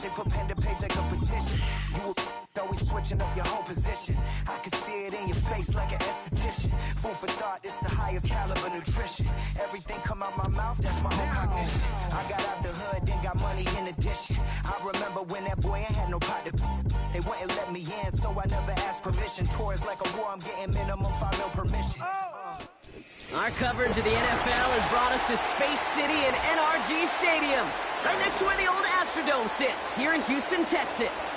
They put pen to page like a petition. You always switching up your whole position. I can see it in your face like an esthetician. Food for thought, it's the highest caliber nutrition. Everything come out my mouth, that's my own cognition. I got out the hood, then got money in addition. I remember when that boy ain't had no pot to. They wouldn't let me in, so I never asked permission. Tours like a war, I'm getting minimum 5 mil permission. Our coverage of the NFL has brought us to Space City and NRG Stadium, right next to where the old Astrodome sits, here in Houston, Texas.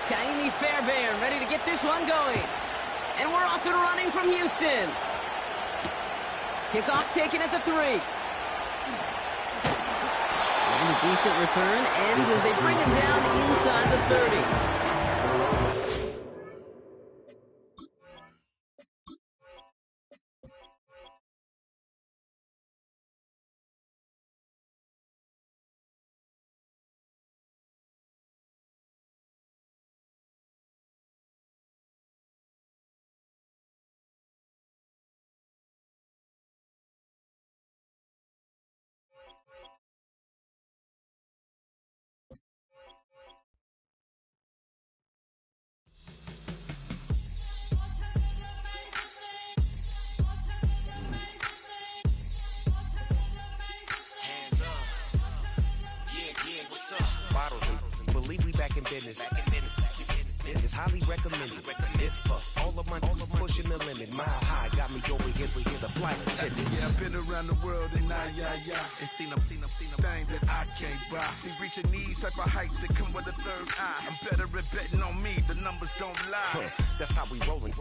Kaimi Fairbairn ready to get this one going. And we're off and running from Houston. Kickoff taken at the 3. And a decent return ends as they bring him down inside the 30. Business. This is highly recommended. It's for all of my pushing the limit. Mile high got me over here with the flight attendant. Yeah, I've been around the world and and seen them thing that I can't buy. See, reaching these type of heights that come with a third eye. I'm better at betting on me. The numbers don't lie. That's how we rollin'.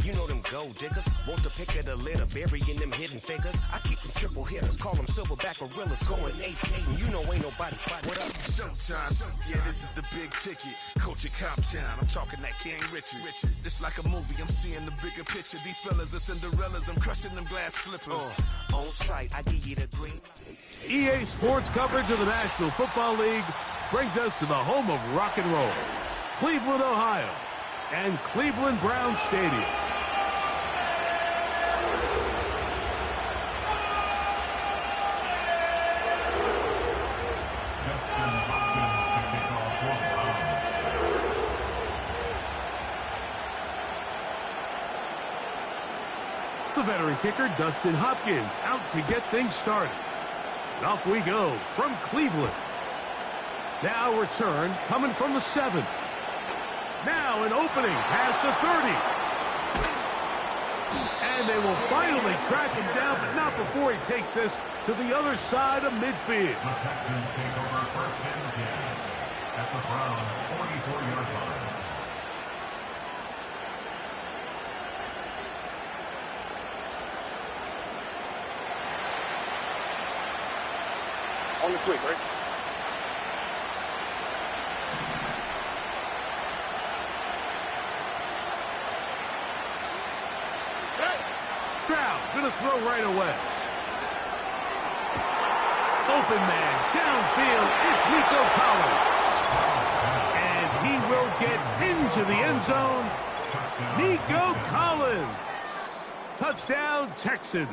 You know them gold diggers. Want the pick of the litter, burying them hidden figures. I keep them triple hitters. Call them silverback gorillas. Going 8-8, and you know ain't nobody. What up? Showtime. Yeah, this is the big ticket. Coach at Comptown. I'm talking that King Richard. This like a movie. I'm seeing the bigger picture. These fellas are Cinderellas. I'm crushing them glass slippers. On site, I give you the green. EA Sports coverage of the National Football League brings us to the home of rock and roll, Cleveland, Ohio, and Cleveland Browns Stadium. The veteran kicker, Dustin Hopkins, out to get things started. And off we go from Cleveland. Now return coming from the 7. Now an opening past the 30. And they will finally track him down, but not before he takes this to the other side of midfield. The Texans take over first and 10 at the Browns' 44-yard line. On the quick, right? Stroud gonna throw right away. Open man downfield. It's Nico Collins, and he will get into the end zone. Nico Collins, touchdown Texans.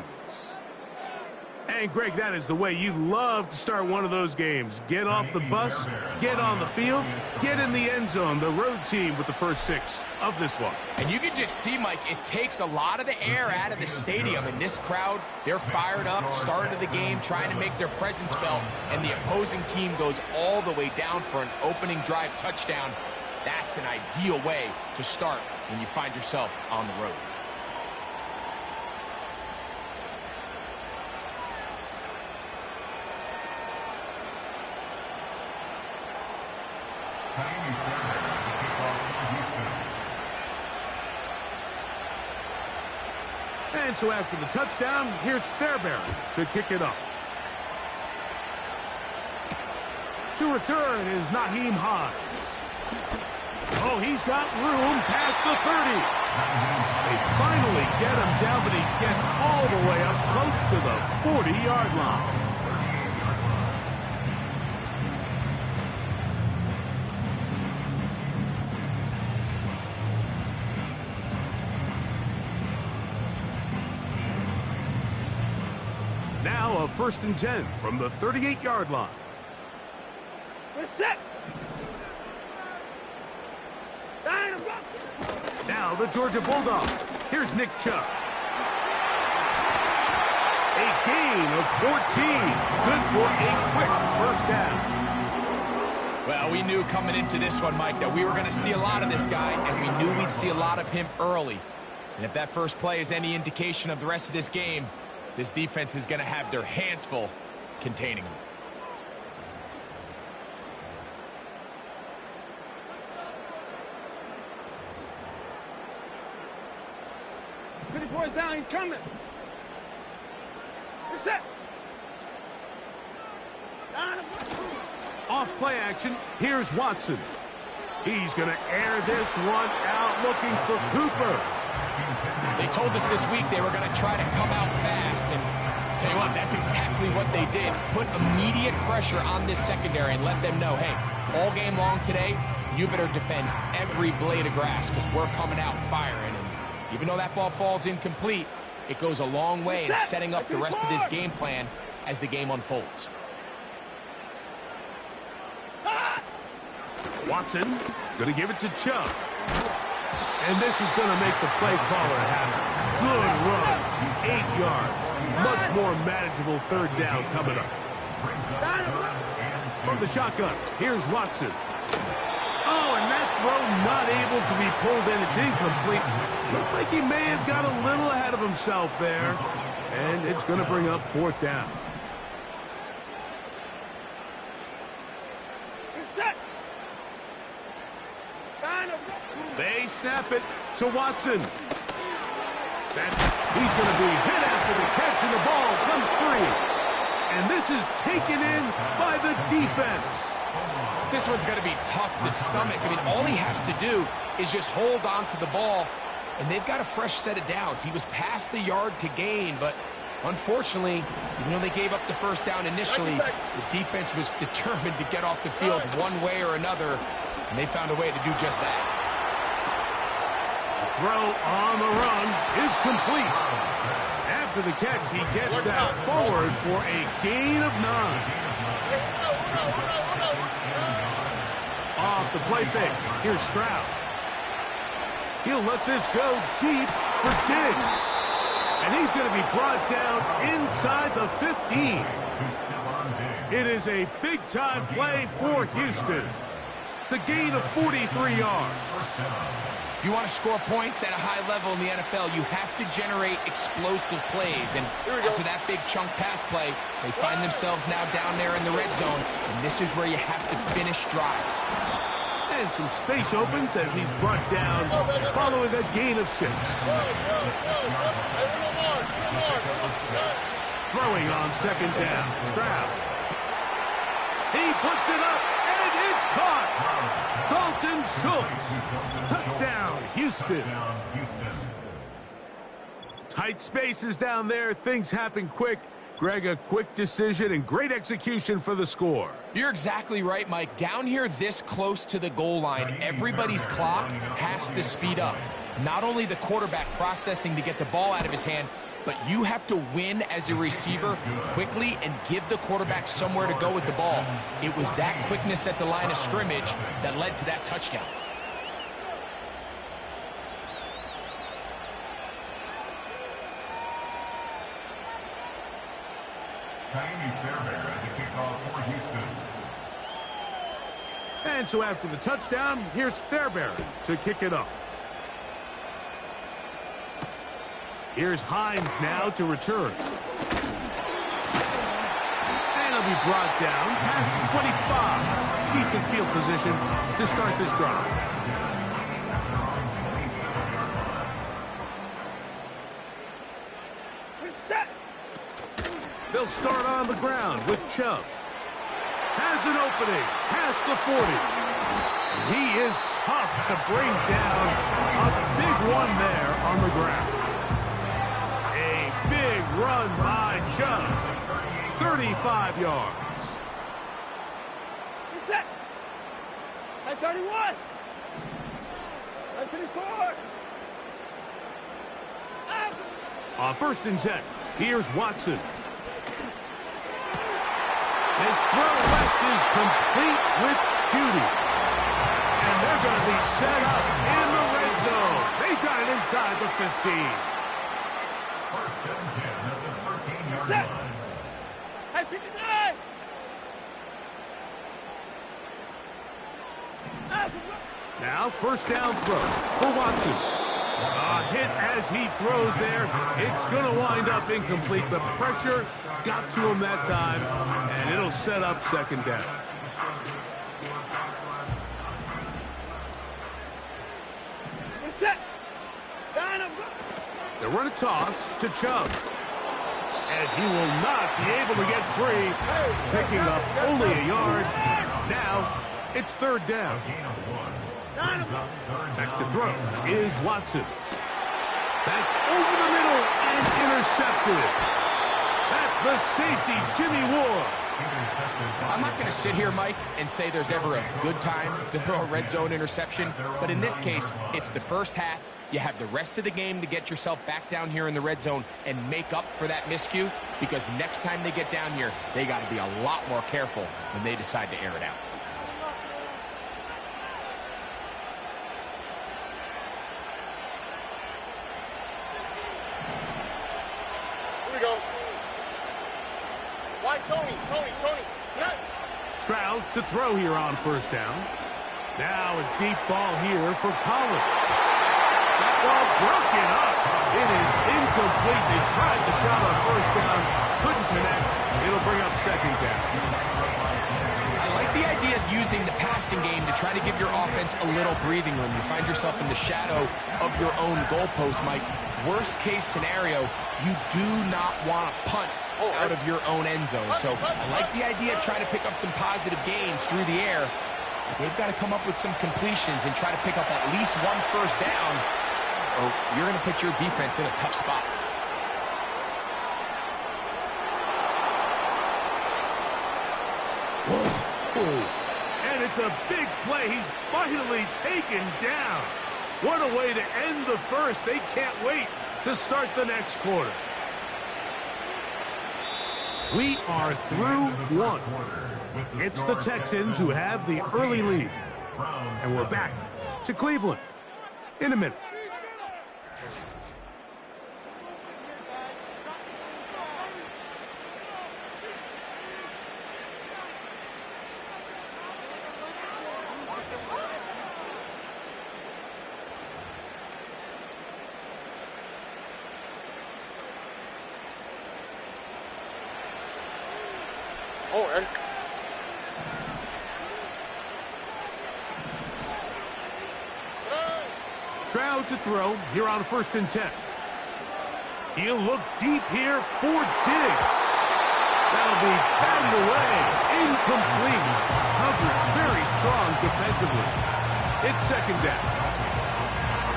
And, Greg, that is the way you love to start one of those games. Get off the bus, get on the field, get in the end zone. The road team with the first 6 of this one. And you can just see, Mike, it takes a lot of the air out of the stadium. And this crowd, they're fired up, start of the game, trying to make their presence felt. And the opposing team goes all the way down for an opening drive touchdown. That's an ideal way to start when you find yourself on the road. And so after the touchdown, here's Fairbairn to kick it off. To return is Naheem Hines. Oh, he's got room past the 30. They finally get him down, but he gets all the way up close to the 40-yard line. Now a 1st and 10 from the 38-yard line. We're set. Now the Georgia Bulldog. Here's Nick Chubb. A gain of 14. Good for a quick 1st down. Well, we knew coming into this one, Mike, that we were going to see a lot of this guy, and we knew we'd see a lot of him early. And if that first play is any indication of the rest of this game, this defense is going to have their hands full containing him. Down, he's coming. You're set. Off play action, here's Watson. He's going to air this one out looking for Cooper. They told us this week they were going to try to come out fast, and tell you what, that's exactly what they did. Put immediate pressure on this secondary and let them know, hey, all game long today, you better defend every blade of grass because we're coming out firing. And even though that ball falls incomplete, it goes a long way in setting up the rest of this game plan as the game unfolds. Watson going to give it to Chubb. And this is going to make the play caller happy. Good run. 8 yards. Much more manageable 3rd down coming up. From the shotgun, here's Watson. Oh, and that throw not able to be pulled in. It's incomplete. Looked like he may have got a little ahead of himself there. And it's going to bring up 4th down. They snap it to Watson. He's going to be hit after the catch, and the ball comes free. And this is taken in by the defense. This one's going to be tough to stomach. I mean, all he has to do is just hold on to the ball, and they've got a fresh set of downs. He was past the yard to gain, but unfortunately, even though they gave up the 1st down initially, the defense was determined to get off the field one way or another, and they found a way to do just that. The throw on the run is complete. After the catch, he gets that forward for a gain of 9. Off the play fake. Here's Stroud. He'll let this go deep for Diggs. And he's going to be brought down inside the 15. It is a big-time play for Houston. It's a gain of 43 yards. If you want to score points at a high level in the NFL, you have to generate explosive plays. And after that big chunk pass play, they find themselves now down there in the red zone. And this is where you have to finish drives. And some space opens as he's brought down following a gain of 6. Throwing on 2nd down. Stroud. He puts it up, and it's caught. Dalton Schultz. Touchdown, Houston. Tight spaces down there. Things happen quick. Greg, a quick decision and great execution for the score. You're exactly right, Mike. Down here this close to the goal line, everybody's clock has to speed up. Not only the quarterback processing to get the ball out of his hand, but you have to win as a receiver quickly and give the quarterback somewhere to go with the ball. It was that quickness at the line of scrimmage that led to that touchdown. And so after the touchdown, here's Fairbairn to kick it off. Here's Hines now to return. And he'll be brought down past the 25. Decent field position to start this drive. We're set. They'll start on the ground with Chubb. Has an opening past the 40. He is tough to bring down. A big one there on the ground. A big run by Chubb. 35 yards. Reset. At 31. At 54. On 1st and 10, here's Watson. His throw left is complete with Judy. And they're going to be set up in the red zone. They've got it inside the 15. First and 10 at the 13-yard Set. line. At 59. Now, first down throw for Watson. A hit as he throws there. It's going to wind up incomplete. The pressure got to him that time, and it'll set up second down. Reset. Down and go. They run a toss to Chubb. And he will not be able to get free, picking up only a yard. Now, it's third down. Down and go. Back to throw is Watson. That's over the middle and intercepted. That's the safety, Jimmy Ward. I'm not going to sit here, Mike, and say there's ever a good time to throw a red zone interception, but in this case, it's the first half. You have the rest of the game to get yourself back down here in the red zone and make up for that miscue, because next time they get down here, they got to be a lot more careful when they decide to air it out. Here we go. Why Tony? Yes. Stroud to throw here on first down. Now a deep ball here for Collins. That ball broken up. It is incomplete. They tried the shot on first down. Couldn't connect. It'll bring up second down. I like the idea of using the passing game to try to give your offense a little breathing room. You find yourself in the shadow of your own goalpost, Mike. Worst case scenario, you do not want to punt out of your own end zone. So I like the idea of trying to pick up some positive gains through the air. But they've got to come up with some completions and try to pick up at least one first down, or you're going to put your defense in a tough spot. And it's a big play. He's finally taken down. What a way to end the first. They can't wait to start the next quarter. We are through one. It's the Texans who have the early lead. And we're back to Cleveland in a minute. Stroud to throw here on 1st and 10. He'll look deep here for Diggs. That'll be batted away. Incomplete. Covered very strong defensively. It's second down.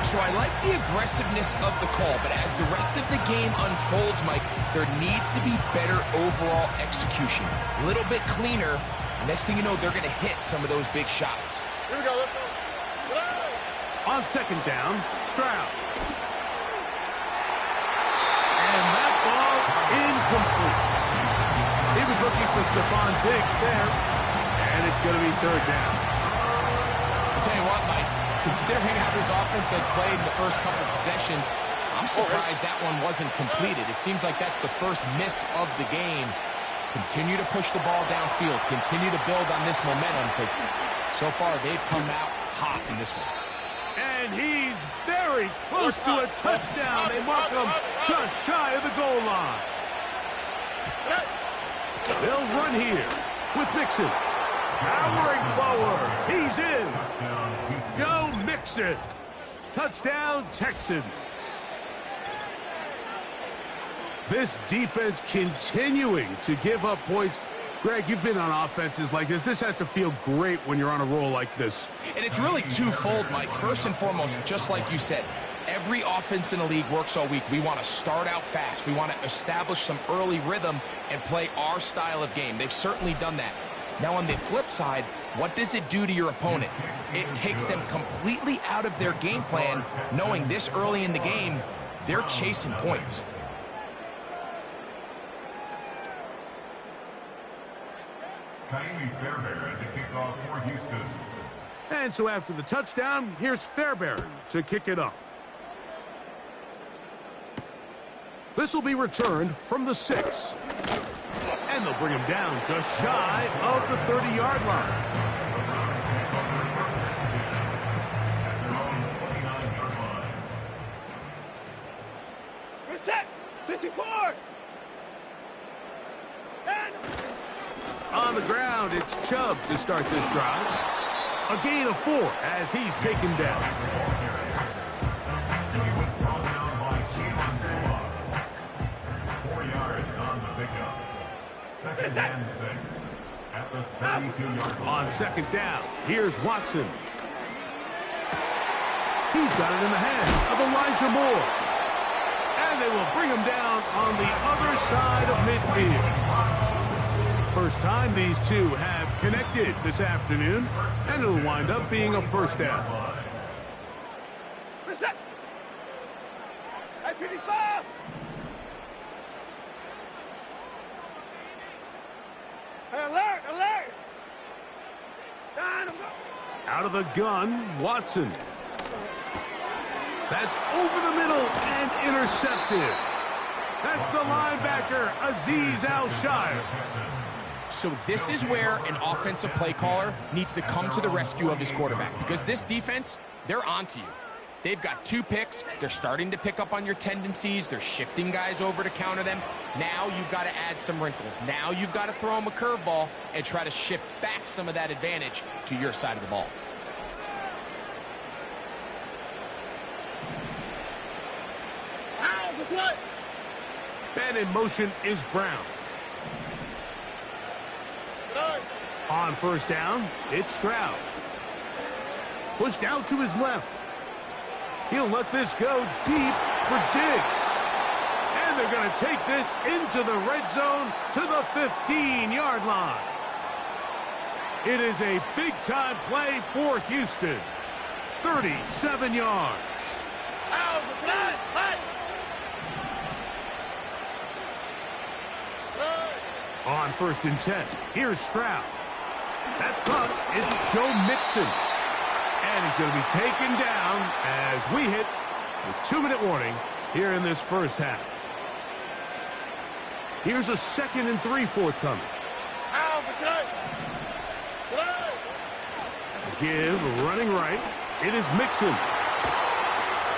So I like the aggressiveness of the call, but as the rest of the game unfolds, Mike, there needs to be better overall execution. A little bit cleaner. Next thing you know, they're going to hit some of those big shots. Here we go. Let's go. On second down, Stroud. And that ball incomplete. He was looking for Stephon Diggs there, and it's going to be third down. I'll tell you what, Mike, considering how this offense has played in the first couple of possessions, I'm surprised that one wasn't completed. It seems like that's the first miss of the game. Continue to push the ball downfield. Continue to build on this momentum, because so far they've come out hot in this one. And he's very close to a touchdown. They mark him just shy of the goal line. They'll run here with Mixon. Powering forward. He's in. Joe Mixon. Touchdown, Texans. This defense continuing to give up points Greg, you've been on offenses like this. This has to feel great when you're on a roll like this. And it's really twofold, Mike. First and foremost, just like you said, every offense in the league works all week. We want to start out fast. We want to establish some early rhythm and play our style of game. They've certainly done that. Now, on the flip side, what does it do to your opponent? It takes them completely out of their game plan, knowing this early in the game, they're chasing points. Fairbairn to kick off for Houston. And so after the touchdown, here's Fairbairn to kick it off. This will be returned from the 6. And they'll bring him down just shy of the 30-yard line. We're set. 54. And On the ground, it's Chubb to start this drive. A gain of 4 as he's taken down. He was brought down by Sheila. 4 yards on the pickup. Second and 6 at the 32-yard line. On second down, here's Watson. He's got it in the hands of Elijah Moore. And they will bring him down on the other side of midfield. First time these two have connected this afternoon, and it'll wind up being a first down. we're set. At 55. Alert, alert. Stand up. Out of the gun, Watson. That's over the middle and intercepted. That's the linebacker, Azeez Al-Shire. So this is where an offensive play caller needs to come to the rescue of his quarterback, because this defense, they're onto you. They've got 2 picks. They're starting to pick up on your tendencies. They're shifting guys over to counter them. Now you've got to add some wrinkles. Now you've got to throw them a curveball and try to shift back some of that advantage to your side of the ball. Ow, the foot. And in motion is Brown. Alert. On first down, it's Stroud. Pushed out to his left. He'll let this go deep for Diggs. And they're going to take this into the red zone to the 15-yard line. It is a big-time play for Houston. 37 yards. Ow, the foot. Hey. Alert. On first and 10, here's Stroud. That's caught. It's Joe Mixon. And he's going to be taken down as we hit the 2-minute warning here in this first half. Here's a 2nd and 3 forthcoming. Ow, the foot. Alert. Give running right. It is Mixon.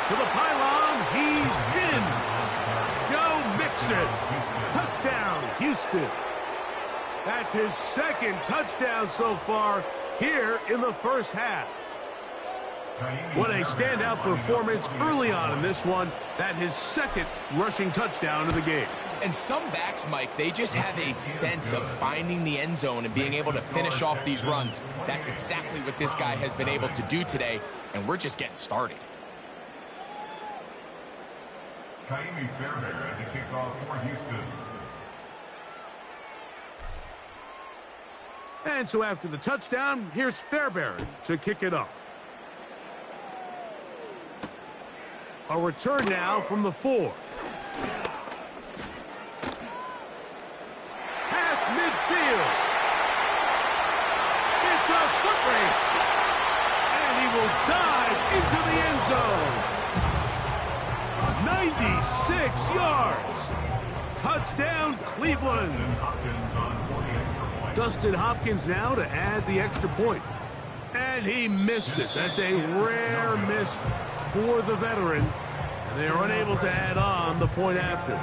To the pylon. He's in. Joe Mixon. Touchdown, Houston. That's his 2nd touchdown so far here in the first half. What a standout performance early on in this one. That his 2nd rushing touchdown of the game. And some backs, Mike, they just have a sense of finding the end zone and being able to finish off these runs. That's exactly what this guy has been able to do today, and we're just getting started. Fairbairn to kick off for Houston. And so after the touchdown, here's Fairbairn to kick it off. A return now from the 4. Past midfield. It's a foot race. And he will dive into the end zone. 96 yards. Touchdown, Cleveland. Dustin Hopkins now to add the extra point. And he missed it. That's a rare miss for the veteran. And they are unable to add on the point after.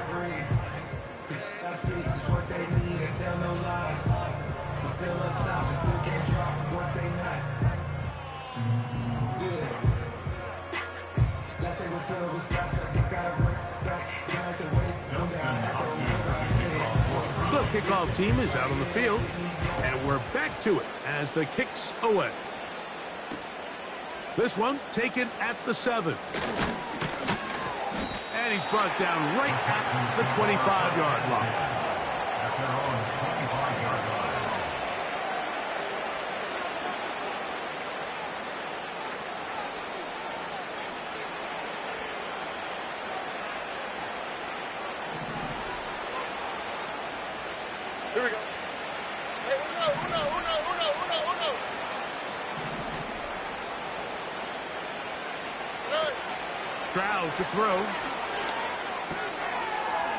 The kickoff team is out on the field, and we're back to it as the kick's away. This one taken at the 7. And he's brought down right at the 25-yard line. At their own 25-yard line. Here we go. Hey, uno. Stroud to throw.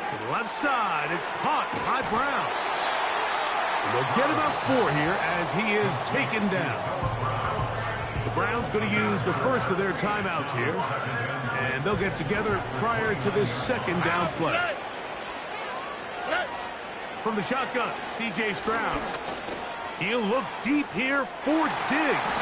To the left side, it's caught by Brown. And they'll get about 4 here as he is taken down. The Browns going to use the first of their timeouts here, and they'll get together prior to this second down play. From the shotgun, C.J. Stroud. He'll look deep here for Diggs.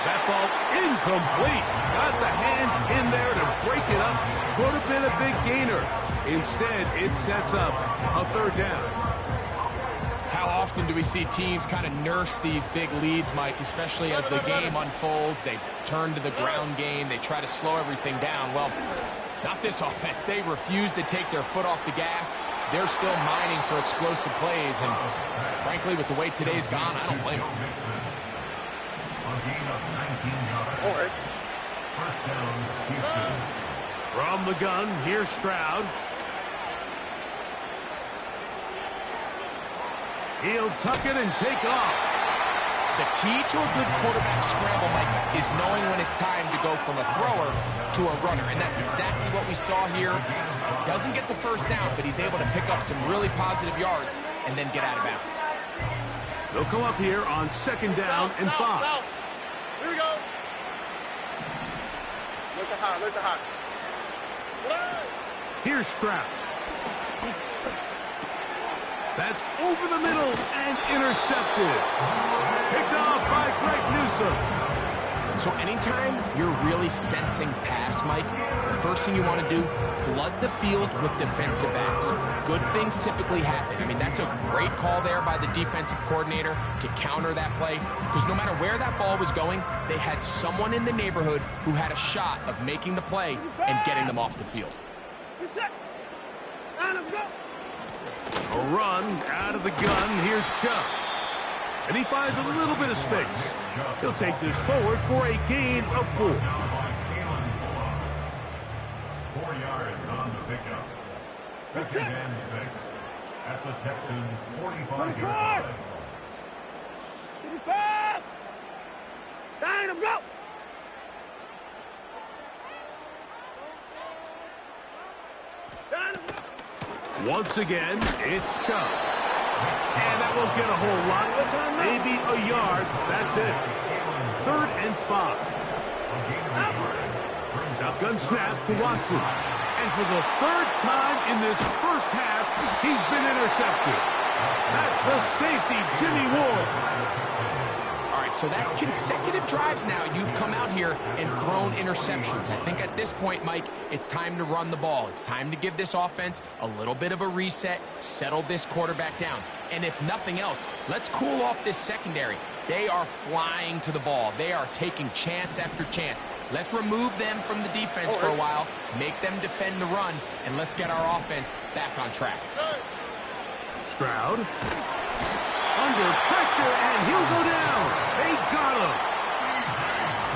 That ball incomplete. Got the hands in there to break it up. Could have been a big gainer. Instead, it sets up a 3rd down. How often do we see teams kind of nurse these big leads, Mike, especially as the game unfolds? They turn to the ground game. They try to slow everything down. Well, not this offense. They refuse to take their foot off the gas. They're still mining for explosive plays, and frankly, with the way today's gone, I don't blame them. A gain of 19 yards. First down, Houston. From the gun, here's Stroud. He'll tuck it and take off. The key to a good quarterback scramble, Mike, is knowing when it's time to go from a thrower to a runner, and that's exactly what we saw here. Doesn't get the first down, but he's able to pick up some really positive yards and then get out of bounds. They'll come up here on 2nd down and 5. Here we go. Look at high. Here's Stroud. That's over the middle and intercepted. Picked off by Greg Newsome. So anytime you're really sensing pass, Mike, the first thing you want to do, flood the field with defensive backs. Good things typically happen. I mean, that's a great call there by the defensive coordinator to counter that play, because no matter where that ball was going, they had someone in the neighborhood who had a shot of making the play and getting them off the field. A run out of the gun. Here's Chubb. And he finds a little bit of space. He'll take this forward for a gain of 4. 4 yards on the pickup. 2nd and 6 at the Texans' 45-yard line. 55! Down him, go! Once again, it's Chubb. And that won't get a whole lot. Maybe a yard. That's it. 3rd and 5. Shotgun snap to Watson. And for the 3rd time in this first half, he's been intercepted. That's the safety, Jimmy Ward. All right, so that's consecutive drives now. You've come out here and thrown interceptions. I think at this point, Mike, it's time to run the ball. It's time to give this offense a little bit of a reset, settle this quarterback down. And if nothing else, let's cool off this secondary. They are flying to the ball. They are taking chance after chance. Let's remove them from the defense for a while, make them defend the run, and let's get our offense back on track. Stroud. Under pressure, and he'll go down. They got him.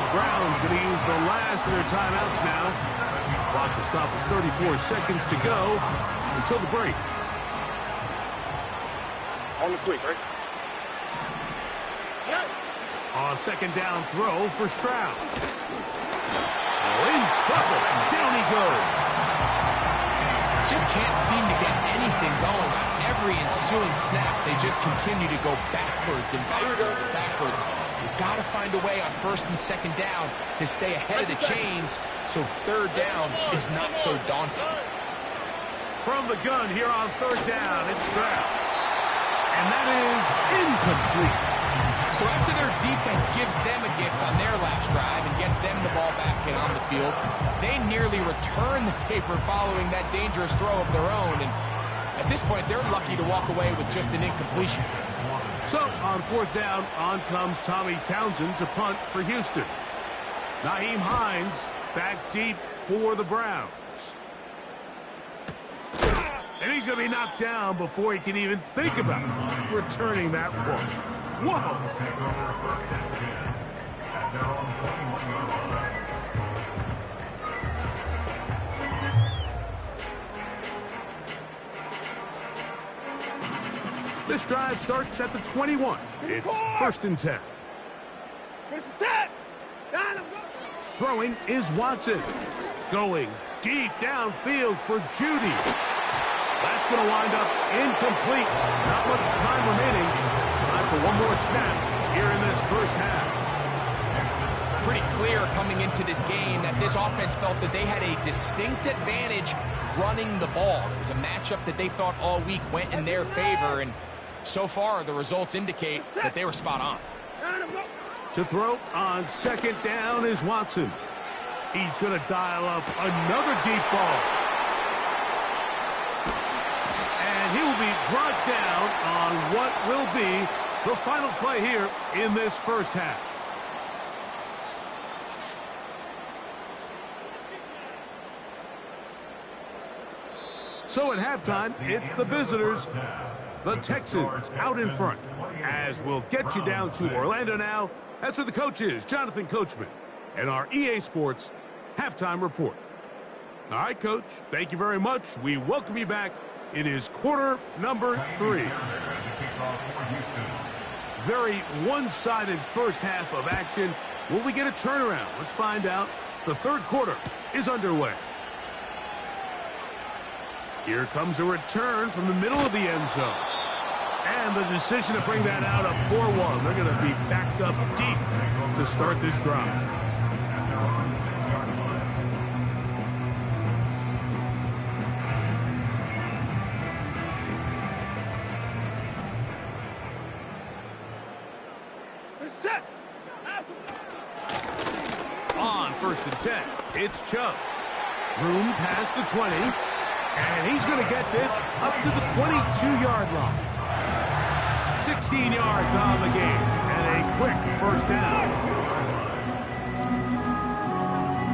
The Browns going to use the last of their timeouts now. Clock will stop with 34 seconds to go until the break. On the quick, right? A 2nd down throw for Stroud. In trouble. Down he goes. Just can't seem to get anything going on every ensuing snap. They just continue to go backwards and backwards and backwards. You've got to find a way on 1st and 2nd down to stay ahead of the chains so 3rd down is not so daunting. From the gun here on 3rd down, it's Stroud. And that is incomplete. So after their defense gives them a gift on their last drive and gets them the ball back and on the field, they nearly return the favor following that dangerous throw of their own. And At this point, they're lucky to walk away with just an incompletion. So, on 4th down, on comes Tommy Townsend to punt for Houston. Nyheim Hines back deep for the Browns. And he's going to be knocked down before he can even think about returning that one. Whoa! This drive starts at the 21. It's 1st and 10. Throwing is Watson. Going deep downfield for Judy. That's going to wind up incomplete. Not much time remaining. Time for one more snap here in this first half. Pretty clear coming into this game that this offense felt that they had a distinct advantage running the ball. It was a matchup that they thought all week went in their favor, and so far the results indicate that they were spot on. To throw on 2nd down is Watson. He's going to dial up another deep ball. And he will be brought down on what will be the final play here in this first half. So at halftime, it's the visitors, the Texans, out in front. As we'll get you down to Orlando now, that's where the coach is, Jonathan Coachman, and our EA Sports halftime report. All right, Coach, thank you very much. We welcome you back. It is quarter number 3. Very one-sided first half of action. Will we get a turnaround? Let's find out. The 3rd quarter is underway. Here comes a return from the middle of the end zone. And the decision to bring that out, a poor one. They're going to be backed up deep to start this drive. On 1st and 10, it's Chubb. Room past the 20. And he's going to get this up to the 22-yard line. 16 yards on the game, and a quick 1st down.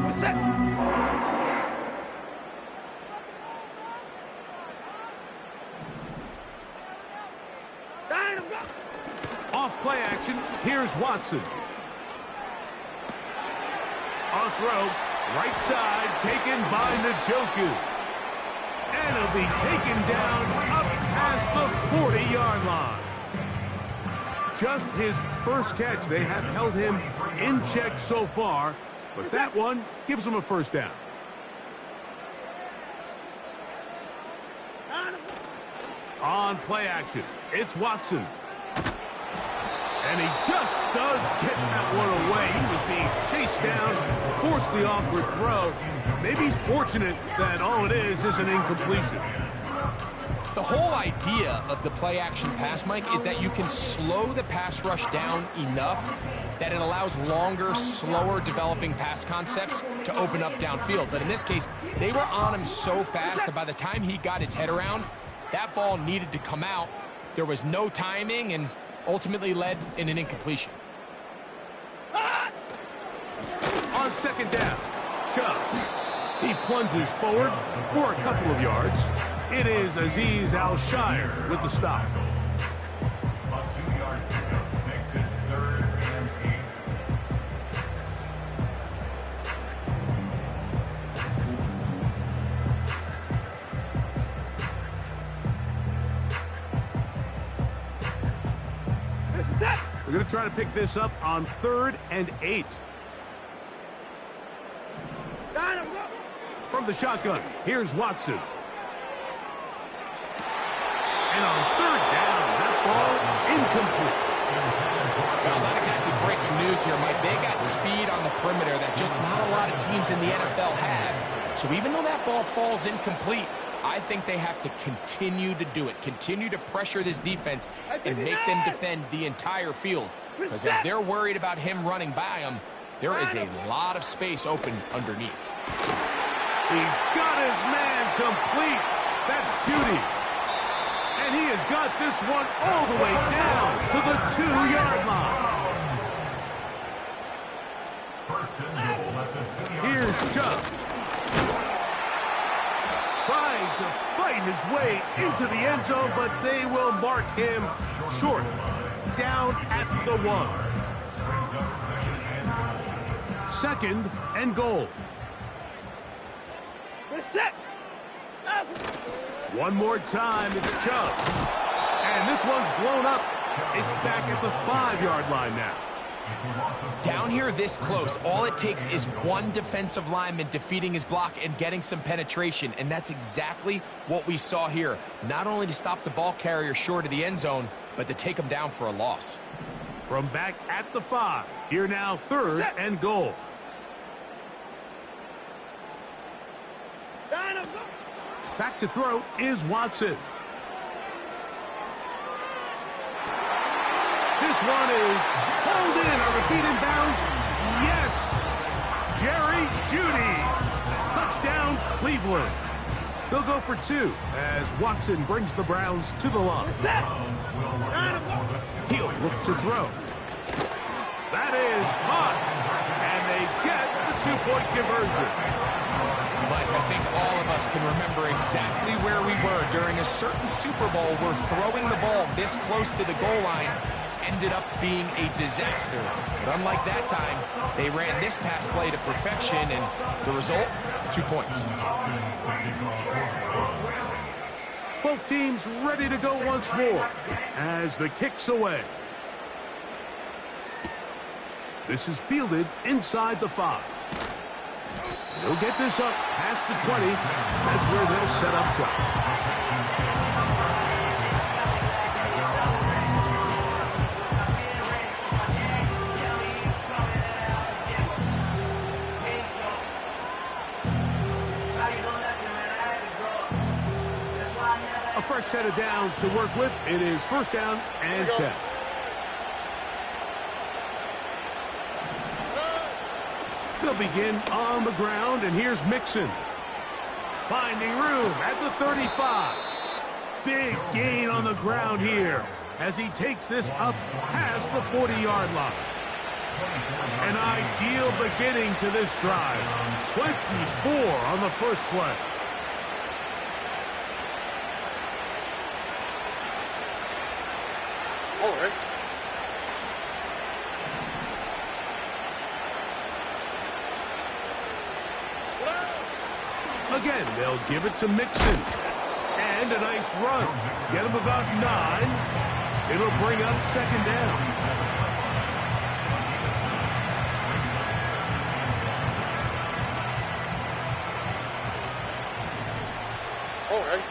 What's that? Off play action, here's Watson. On throw, right side, taken by Njoku. And he'll be taken down up past the 40-yard line. Just his first catch. They have held him in check so far, but that one gives him a 1st down. On play action, it's Watson. And he just does get that one away. He was being chased down, forced the awkward throw. Maybe he's fortunate that all it is an incompletion. The whole idea of the play-action pass, Mike, is that you can slow the pass rush down enough that it allows longer, slower developing pass concepts to open up downfield. But in this case, they were on him so fast that by the time he got his head around, that ball needed to come out. There was no timing and ultimately led in an incompletion. On 2nd down, Chubb. He plunges forward for a couple of yards. It is Azeez Al-Shire with the stop. A 2-yard pickup makes it 3rd and 8. We're going to try to pick this up on 3rd and 8. From the shotgun, here's Watson. And on 3rd down, that ball incomplete. Well, not exactly breaking news here, Mike. They got speed on the perimeter that just not a lot of teams in the NFL have. So even though that ball falls incomplete, I think they have to continue to do it. Continue to pressure this defense and make them defend the entire field. Because as they're worried about him running by them, there is a lot of space open underneath. He's got his man complete. That's Judy. And he has got this one all the way down to the 2-yard line. Here's Chubb. Trying to fight his way into the end zone, but they will mark him short. Down at the 1. 2nd and goal. Set. One more time, it's Chubb. And this one's blown up. It's back at the 5-yard line now. Down here this close, all it takes is one defensive lineman defeating his block and getting some penetration, and that's exactly what we saw here. Not only to stop the ball carrier short of the end zone, but to take him down for a loss. From back at the 5, here now 3rd and goal. Back to throw is Watson. This one is pulled in on the feet in bounds. Yes! Jerry Jeudy. Touchdown, Cleveland. They'll go for 2 as Watson brings the Browns to the line. He'll look to throw. That is caught. And they get the 2-point conversion. Mike, I think all of us can remember exactly where we were during a certain Super Bowl where throwing the ball this close to the goal line ended up being a disaster. But unlike that time, they ran this pass play to perfection, and the result, 2 points. Both teams ready to go once more as the kick's away. This is fielded inside the 5. They'll get this up past the 20. That's where they'll set up shop. A fresh set of downs to work with. It is 1st down and 10. They'll begin on the ground, and here's Mixon. Finding room at the 35. Big gain on the ground here as he takes this up past the 40-yard line. An ideal beginning to this drive. 24 on the first play. All right. Again, they'll give it to Mixon. And a nice run. Get him about 9. It'll bring up 2nd down. All right.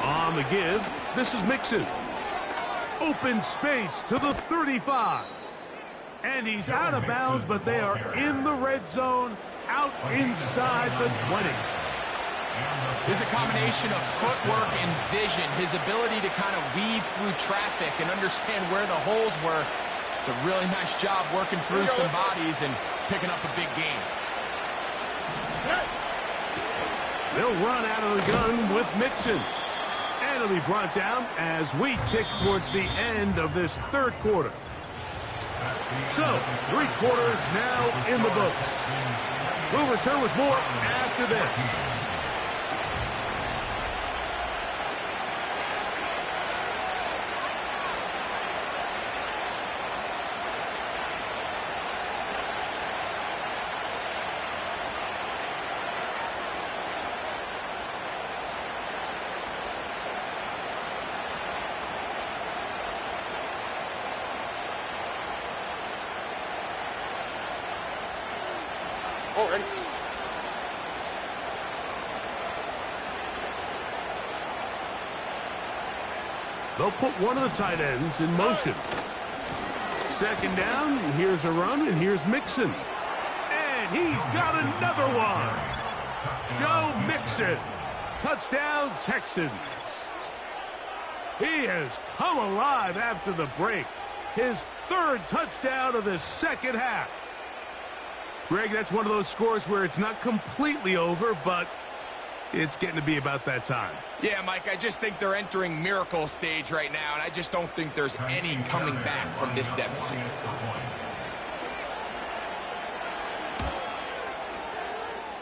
On the give, this is Mixon. Open space to the 35. And he's out of bounds, but they are in the red zone, out inside the 20. There's a combination of footwork and vision, his ability to kind of weave through traffic and understand where the holes were. It's a really nice job working through some bodies and picking up a big gain. They'll run out of the gun with Mixon. And it'll be brought down as we tick towards the end of this 3rd quarter. So, 3 quarters now in the books. We'll return with more after this. All right. They'll put one of the tight ends in motion. 2nd down, and here's a run, and here's Mixon. And he's got another one. Joe Mixon. Touchdown, Texans. He has come alive after the break. His 3rd touchdown of the 2nd half. Greg, that's one of those scores where it's not completely over, but It's getting to be about that time. Yeah, Mike, I just think they're entering miracle stage right now, and I just don't think there's any coming back from this deficit.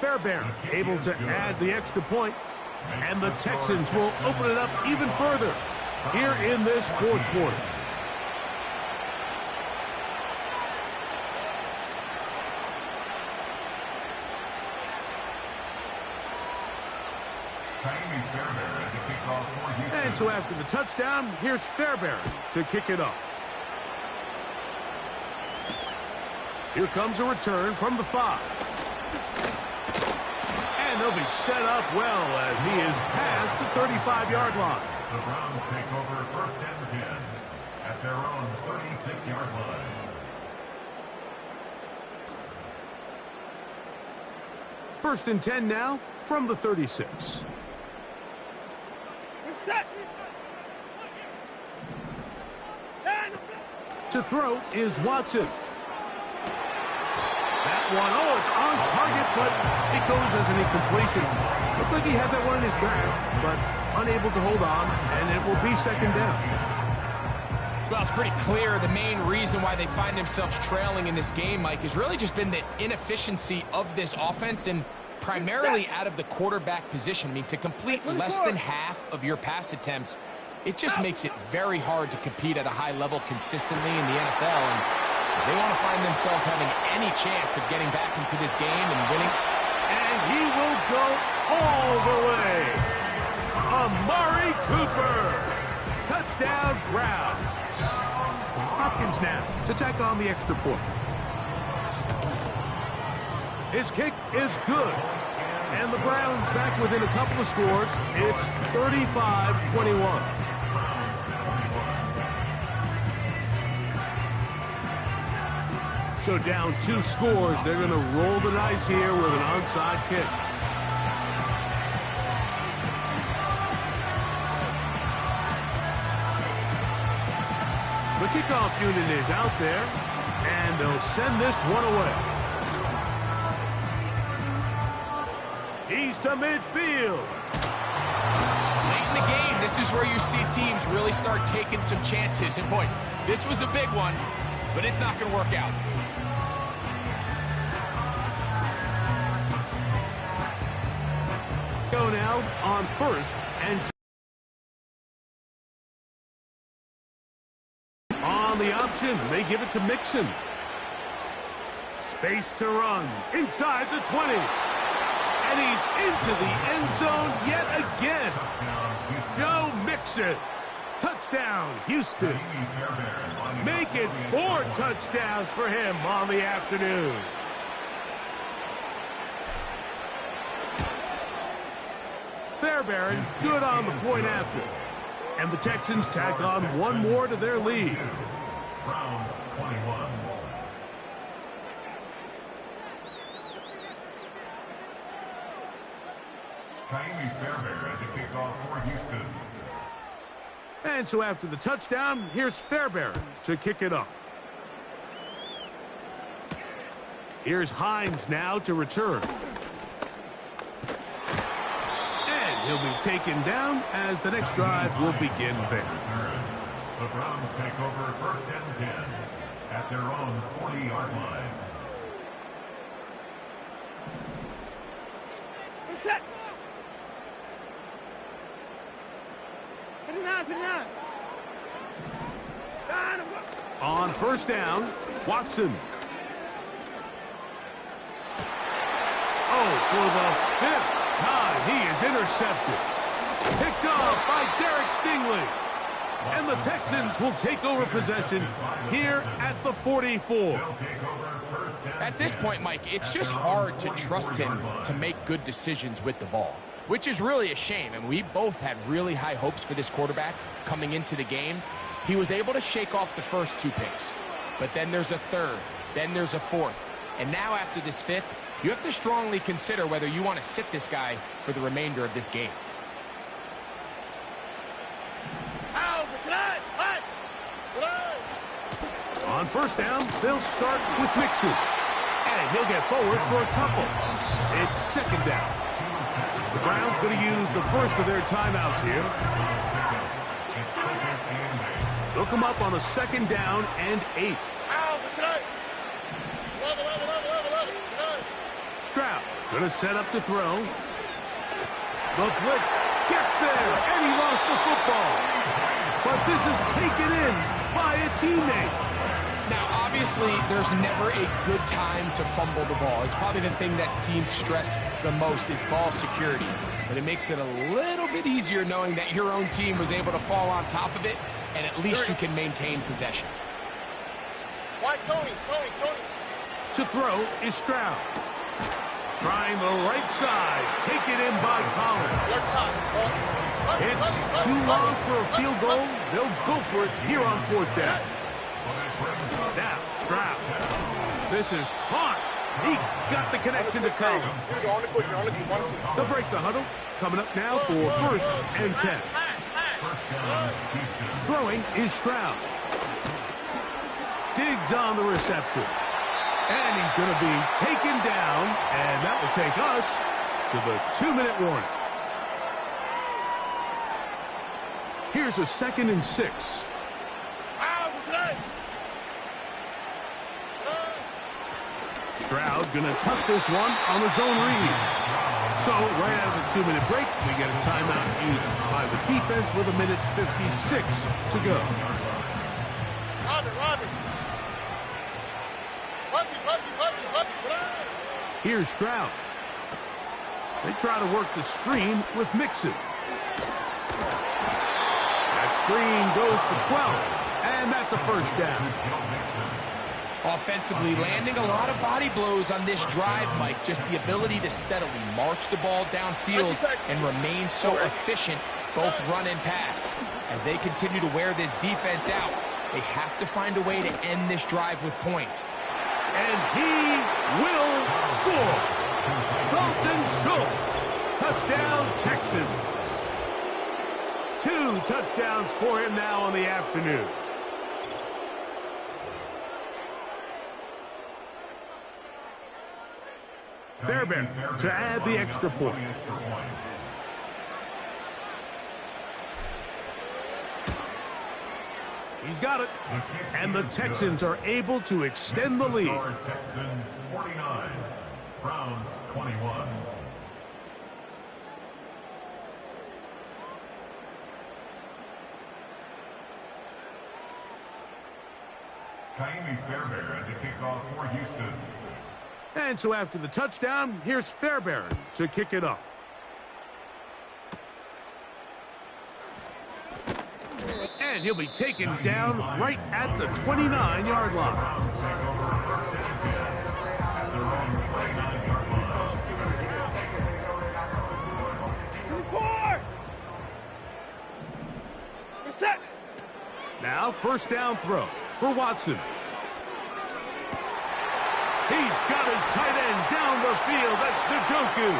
Fairbairn able to add the extra point, and the Texans will open it up even further here in this fourth quarter. And so after the touchdown, here's Fairbairn to kick it off. Here comes a return from the 5. And they'll be set up well as he is past the 35-yard line. The Browns take over first and 10 at their own 36-yard line. First and 10 now from the 36. To throw is Watson. That one, oh, it's on target, but it goes as an incompletion. Looked like he had that one in his grasp, but unable to hold on, and it will be second down. Well, it's pretty clear the main reason why they find themselves trailing in this game, Mike, has really just been the inefficiency of this offense and primarily out of the quarterback position. I mean, to complete less than half of your pass attempts, it just makes it very hard to compete at a high level consistently in the NFL. And they want to find themselves having any chance of getting back into this game and winning. And he will go all the way. Amari Cooper. Touchdown, Browns. Hopkins now to tack on the extra point. His kick is good. And the Browns back within a couple of scores. It's 35-21. So down 2 scores, they're going to roll the dice here with an onside kick. The kickoff unit is out there, and they'll send this one away. He's to midfield. Late in the game, this is where you see teams really start taking some chances. And boy, this was a big one, but it's not going to work out. Go now on first and 10. On the option, they give it to Mixon. Space to run inside the 20. And he's into the end zone yet again. Joe Mixon. Touchdown, Houston. Make it 4 touchdowns for him on the afternoon. Fairbairn good on the point after. And the Texans tack on one more to their lead. Browns 21. Fairbairn to kick off for Houston. And so after the touchdown, here's Fairbairn to kick it off. Here's Hines now to return. He'll be taken down as the next drive will begin there. The Browns take over first and 10 at their own 40-yard line. Set. Put it on. On first down, Watson. Oh, for the 5th time, he is intercepted. Picked off by Derek Stingley. And the Texans will take over possession here at the 44. At this point, Mike, it's just hard to trust him to make good decisions with the ball, which is really a shame. And we both had really high hopes for this quarterback coming into the game. He was able to shake off the first 2 picks, but then there's a 3rd, then there's a 4th. And now after this 5th, you have to strongly consider whether you want to sit this guy for the remainder of this game. On first down, they'll start with Mixon. And he'll get forward for a couple. It's second down. The Browns going to use the first of their timeouts here. They'll come up on a 2nd down and 8. Stroud going to set up to throw. The blitz gets there, and he lost the football. But this is taken in by a teammate. Now, obviously, there's never a good time to fumble the ball. It's probably the thing that teams stress the most is ball security. But it makes it a little bit easier knowing that your own team was able to fall on top of it, and at least you can maintain possession. Tony. To throw is Stroud. Trying the right side. Taken in by Collins. It's too long for a field goal. They'll go for it here on 4th down. Now, Stroud. This is caught. He got the connection to Collins. They'll break the huddle. Coming up now for 1st and 10. Throwing is Stroud. Digs on the reception. And he's going to be taken down, and that will take us to the 2-minute warning. Here's a 2nd and 6. Stroud going to tuck this one on the zone read. So right out of the 2-minute break, we get a timeout used by the defense with 1:56 to go. Here's Stroud. They try to work the screen with Mixon. That screen goes for 12, and that's a 1st down. Offensively, landing a lot of body blows on this drive, Mike. Just the ability to steadily march the ball downfield and remain so efficient, both run and pass. As they continue to wear this defense out, they have to find a way to end this drive with points. And he will score. Dalton Schultz. Touchdown, Texans. 2 touchdowns for him now on the afternoon. Fairbairn to add the extra point. He's got it. And the Texans are able to extend the lead. Texans 49, Browns 21. Kaimi Fairbairn to kick off for Houston. And so after the touchdown, here's Fairbairn to kick it off. And he'll be taken down right at the 29-yard line. Now 1st down throw for Watson. He's got his tight end down the field. That's Njoku.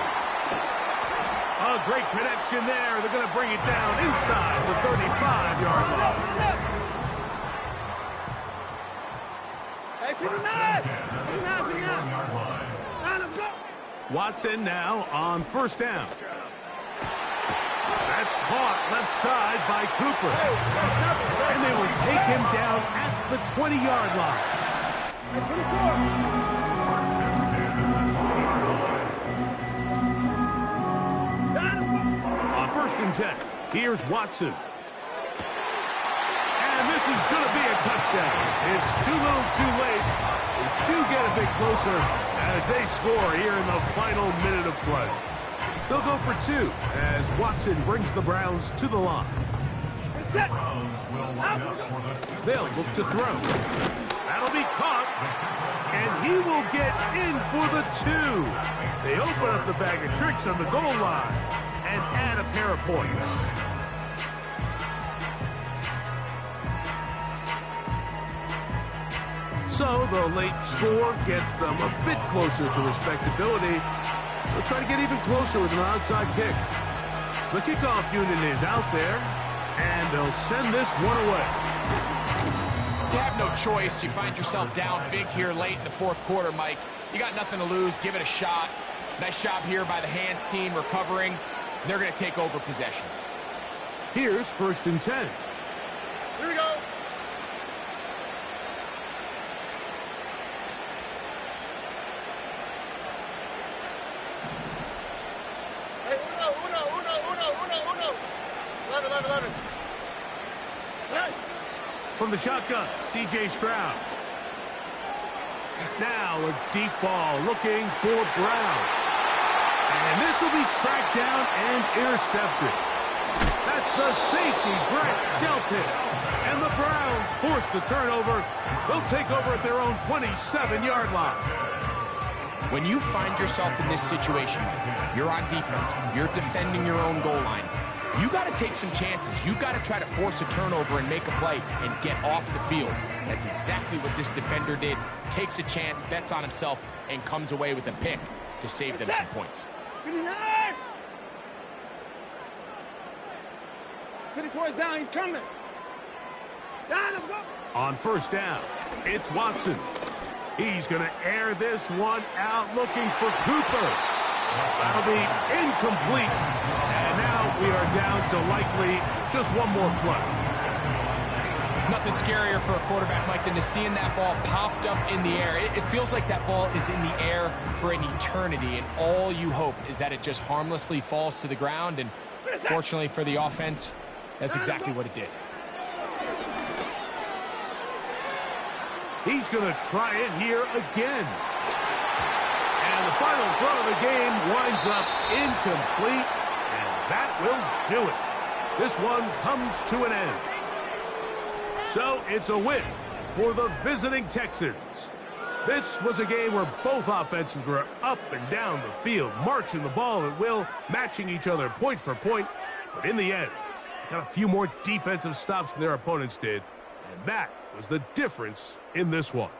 A great connection there. They're going to bring it down inside the 35-yard line. Hey, put it out. Watson now on 1st down. That's caught left side by Cooper. And they will take him down at the 20-yard line. On 1st and 10, here's Watson. And this is going to be a touchdown. It's too little too late. They do get a bit closer as they score here in the final minute of play. They'll go for 2 as Watson brings the Browns to the line. They'll look to throw. That'll be caught. And he will get in for the 2. They open up the bag of tricks on the goal line and add a pair of points. So the late score gets them a bit closer to respectability. They'll try to get even closer with an outside kick. The kickoff unit is out there, and they'll send this one away. You have no choice. You find yourself down big here late in the 4th quarter, Mike. You got nothing to lose. Give it a shot. Nice job here by the hands team recovering. They're going to take over possession. Here's 1st and 10. Here we go. Hey, uno. 11. Hey. From the shotgun, C.J. Stroud. Now a deep ball looking for Brown. And this will be tracked down and intercepted. That's the safety, Brett Delpit. And the Browns force the turnover. They'll take over at their own 27-yard line. When you find yourself in this situation, you're on defense, you're defending your own goal line, you got to take some chances. You got to try to force a turnover and make a play and get off the field. That's exactly what this defender did. Takes a chance, bets on himself, and comes away with a pick to save them some points. Get it towards down, he's coming. Down, let's go. On 1st down, it's Watson. He's going to air this one out looking for Cooper. That'll be incomplete. And now we are down to likely just one more play. Nothing scarier for a quarterback, Mike, than to seeing that ball popped up in the air. It feels like that ball is in the air for an eternity, and all you hope is that it just harmlessly falls to the ground. And fortunately for the offense, that's exactly what it did. He's going to try it here again. And the final throw of the game winds up incomplete, and that will do it. This one comes to an end. So it's a win for the visiting Texans. This was a game where both offenses were up and down the field, marching the ball at will, matching each other point for point. But in the end, got a few more defensive stops than their opponents did, and that was the difference in this one.